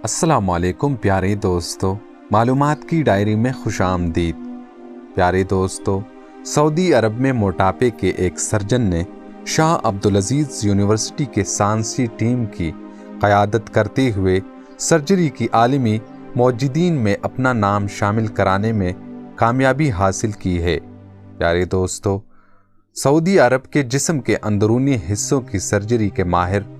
السلام علیکم پیارے دوستو، معلومات کی ڈائری میں خوش آمدید۔ پیارے دوستو، سعودی عرب میں موٹاپے کے ایک سرجن نے شاہ عبدالعزیز یونیورسٹی کے سائنسی ٹیم کی قیادت کرتے ہوئے سرجری کی عالمی موجودین میں اپنا نام شامل کرانے میں کامیابی حاصل کی ہے۔ پیارے دوستو، سعودی عرب کے جسم کے اندرونی حصوں کی سرجری کے ماہر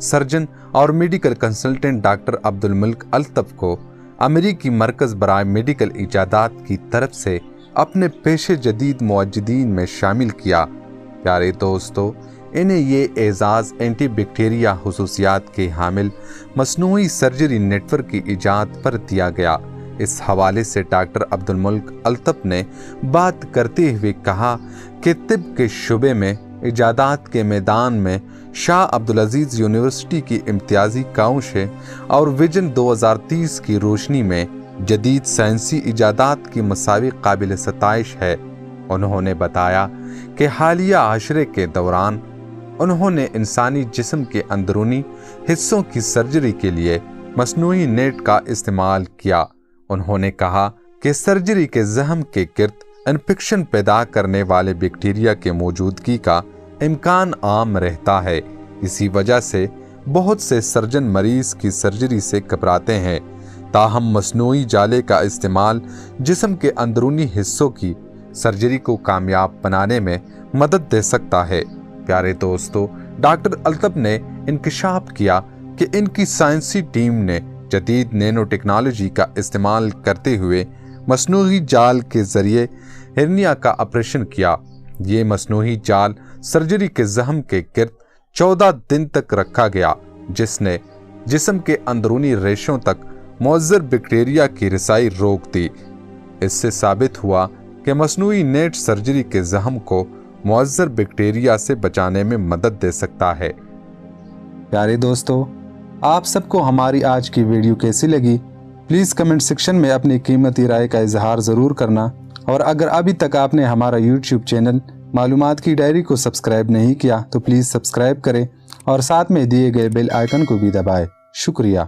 سرجن اور میڈیکل کنسلٹنٹ ڈاکٹر عبدالملک الطف کو امریکی مرکز برائے میڈیکل ایجادات کی طرف سے اپنے پیش جدید موجودین میں شامل کیا۔ پیارے دوستو، انہیں یہ اعزاز اینٹی بیکٹیریا خصوصیات کے حامل مصنوعی سرجری نیٹ ورک کی ایجاد پر دیا گیا۔ اس حوالے سے ڈاکٹر عبدالملک الطف نے بات کرتے ہوئے کہا کہ طب کے شعبے میں ایجادات کے میدان میں شاہ عبدالعزیز یونیورسٹی کی امتیازی کاوشیں اور ویژن 2030 کی روشنی میں جدید سائنسی ایجادات کی مساوی قابل ستائش ہے۔ انہوں نے بتایا کہ حالیہ عشرے کے دوران انہوں نے انسانی جسم کے اندرونی حصوں کی سرجری کے لیے مصنوعی نیٹ کا استعمال کیا۔ انہوں نے کہا کہ سرجری کے زخم کے گرد انفیکشن پیدا کرنے والے بیکٹیریا کے موجودگی کا امکان عام رہتا ہے۔ اسی وجہ سے بہت سے سرجن مریض کی سرجری سے گھبراتے ہیں، تاہم مصنوعی جالے کا استعمال جسم کے اندرونی حصوں کی سرجری کو کامیاب بنانے میں مدد دے سکتا ہے۔ پیارے دوستو، ڈاکٹر الطف نے انکشاف کیا کہ ان کی سائنسی ٹیم نے جدید نینو ٹیکنالوجی کا استعمال کرتے ہوئے مصنوعی جال کے ذریعے ہرنیا کا آپریشن کیا۔ یہ مصنوعی جال سرجری کے زخم کے گرد 14 دن تک رکھا گیا، جس نے جسم کے اندرونی ریشوں تک مؤثر بیکٹیریا کی رسائی روک دی۔ اس سے ثابت ہوا کہ مصنوعی نیٹ سرجری کے زخم کو مؤثر بیکٹیریا سے بچانے میں مدد دے سکتا ہے۔ پیارے دوستو، آپ سب کو ہماری آج کی ویڈیو کیسی لگی؟ پلیز کمنٹ سیکشن میں اپنی قیمتی رائے کا اظہار ضرور کرنا، اور اگر ابھی تک آپ نے ہمارا یوٹیوب چینل معلومات کی ڈائری کو سبسکرائب نہیں کیا تو پلیز سبسکرائب کریں اور ساتھ میں دیے گئے بیل آئیکن کو بھی دبائیں۔ شکریہ۔